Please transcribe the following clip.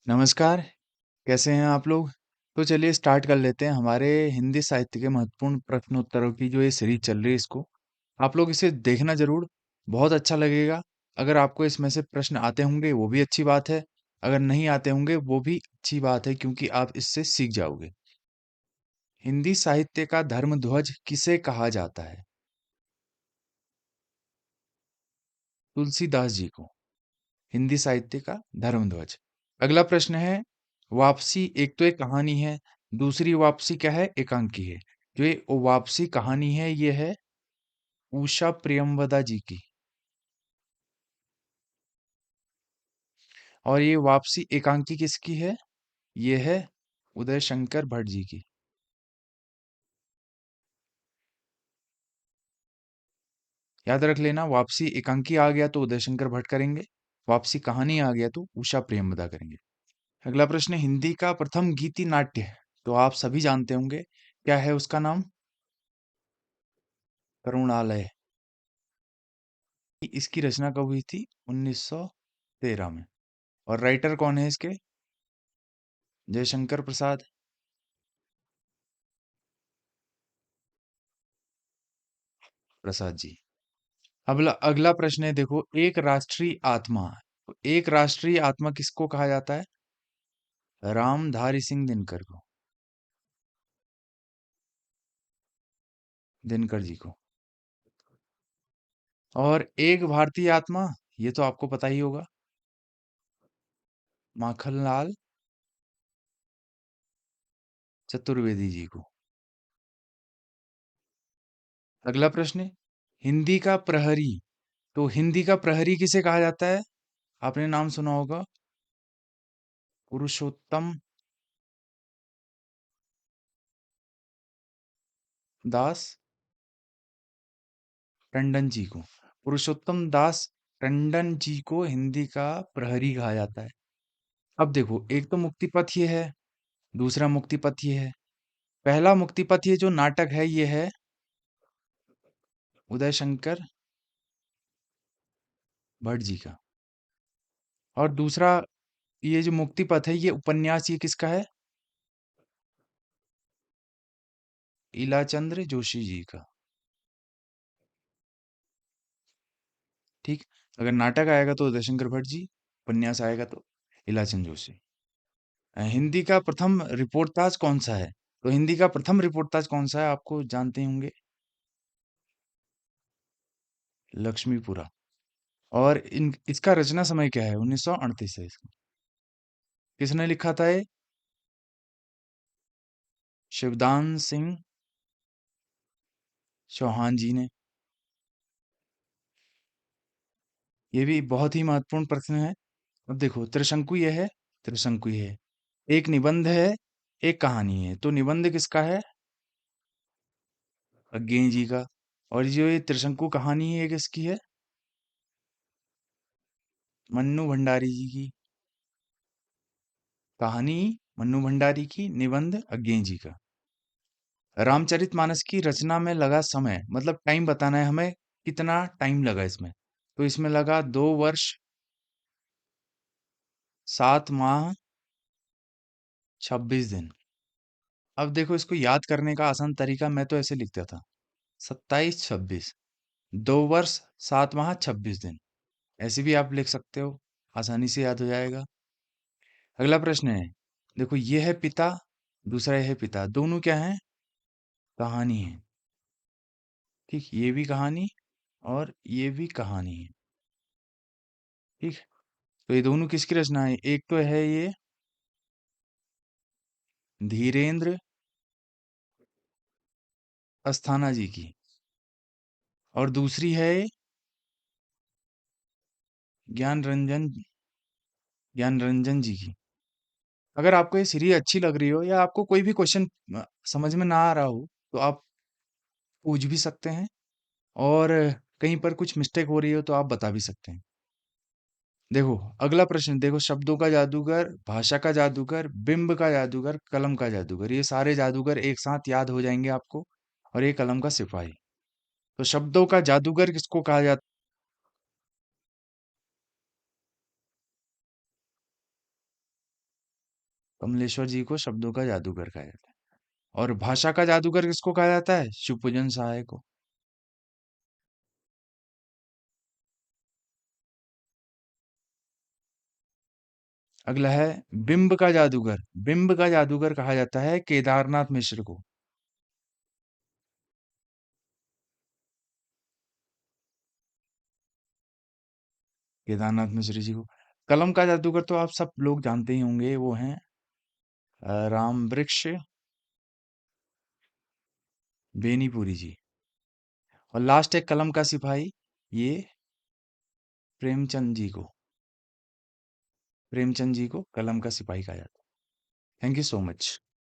नमस्कार, कैसे हैं आप लोग? तो चलिए स्टार्ट कर लेते हैं हमारे हिंदी साहित्य के महत्वपूर्ण प्रश्नोत्तरों की जो ये सीरीज चल रही है इसको। आप लोग इसे देखना ज़रूर, बहुत अच्छा लगेगा। अगर आपको इसमें से प्रश्न आते होंगे वो भी अच्छी बात है, अगर नहीं आते होंगे वो भी अच्छी बात है क्योंकि आप इससे सीख जाओगे। हिंदी साहित्य का धर्मध्वज किसे कहा जाता है? तुलसीदास जी को, हिंदी साहित्य का धर्मध्वज। अगला प्रश्न है, वापसी एक तो एक कहानी है, दूसरी वापसी क्या है? एकांकी है। जो ये वापसी कहानी है ये है उषा प्रियंवदा जी की, और ये वापसी एकांकी किसकी है? ये है उदय शंकर भट्ट जी की। याद रख लेना, वापसी एकांकी आ गया तो उदय शंकर भट्ट करेंगे, वापसी कहानी आ गया तो उषा प्रियंवदा करेंगे। अगला प्रश्न, हिंदी का प्रथम गीति नाट्य तो आप सभी जानते होंगे, क्या है उसका नाम? करुणालय। इसकी रचना कब हुई थी? 1913 में। और राइटर कौन है इसके? जयशंकर प्रसाद। प्रसाद जी। अगला अगला प्रश्न है, देखो, एक राष्ट्रीय आत्मा, तो एक राष्ट्रीय आत्मा किसको कहा जाता है? रामधारी सिंह दिनकर को, दिनकर जी को। और एक भारतीय आत्मा, ये तो आपको पता ही होगा, माखनलाल चतुर्वेदी जी को। अगला प्रश्न है, हिंदी का प्रहरी, तो हिंदी का प्रहरी किसे कहा जाता है? आपने नाम सुना होगा, पुरुषोत्तम दास टंडन जी को। पुरुषोत्तम दास टंडन जी को हिंदी का प्रहरी कहा जाता है। अब देखो, एक तो मुक्तिपथ ये है, दूसरा मुक्तिपथ ये है। पहला मुक्तिपथ ये जो नाटक है ये है उदय शंकर भट्ट जी का। और दूसरा ये जो मुक्तिपथ है ये उपन्यास, ये किसका है? इलाचंद्र जोशी जी का। ठीक। अगर नाटक आएगा तो उदय शंकर भट्ट जी, उपन्यास आएगा तो इलाचंद जोशी। हिंदी का प्रथम रिपोर्टाज कौन सा है? तो हिंदी का प्रथम रिपोर्टाज कौन सा है आपको जानते होंगे, लक्ष्मीपुरा। और इन इसका रचना समय क्या है? 1938 है इसका। किसने लिखा था ये? शिवदान सिंह चौहान जी ने। ये भी बहुत ही महत्वपूर्ण प्रश्न है। अब देखो, त्रिशंकु ये है, त्रिशंकु ये है, एक निबंध है, एक कहानी है, तो निबंध किसका है? अज्ञेय जी का। और जो ये त्रिशंकु कहानी है ये किसकी है? मन्नू भंडारी जी की। कहानी मन्नू भंडारी की, निबंध अज्ञेय जी का। रामचरितमानस की रचना में लगा समय, मतलब टाइम बताना है हमें, कितना टाइम लगा इसमें? तो इसमें लगा 2 वर्ष 7 माह 26 दिन। अब देखो, इसको याद करने का आसान तरीका मैं तो ऐसे लिखता था, 27 26, 2 वर्ष 7 माह 26 दिन। ऐसे भी आप लिख सकते हो, आसानी से याद हो जाएगा। अगला प्रश्न है, देखो, ये है पिता, दूसरा ये है पिता, दोनों क्या हैं? कहानी है। ठीक, ये भी कहानी और ये भी कहानी है। ठीक। तो ये दोनों किसकी रचना है? एक तो है ये धीरेन्द्र अस्थाना जी की, और दूसरी है ज्ञान रंजन ज्ञान रंजन जी की। अगर आपको ये सीरीज अच्छी लग रही हो या आपको कोई भी क्वेश्चन समझ में ना आ रहा हो तो आप पूछ भी सकते हैं, और कहीं पर कुछ मिस्टेक हो रही हो तो आप बता भी सकते हैं। देखो, अगला प्रश्न देखो, शब्दों का जादूगर, भाषा का जादूगर, बिंब का जादूगर, कलम का जादूगर, ये सारे जादूगर एक साथ याद हो जाएंगे आपको। और ये कलम का सिपाही। तो शब्दों का जादूगर किसको कहा जाता? कमलेश्वर जी को शब्दों का जादूगर कहा जाता है। और भाषा का जादूगर किसको कहा जाता है? शिवपूजन सहाय को। अगला है बिंब का जादूगर। बिंब का जादूगर कहा जाता है केदारनाथ मिश्र को। केदारनाथ मिश्र जी को। कलम का जादूगर तो आप सब लोग जानते ही होंगे, वो हैं राम वृक्ष बेनीपुरी जी। और लास्ट है कलम का सिपाही, ये प्रेमचंद जी को। प्रेमचंद जी को कलम का सिपाही कहा जाता है। Thank you so much.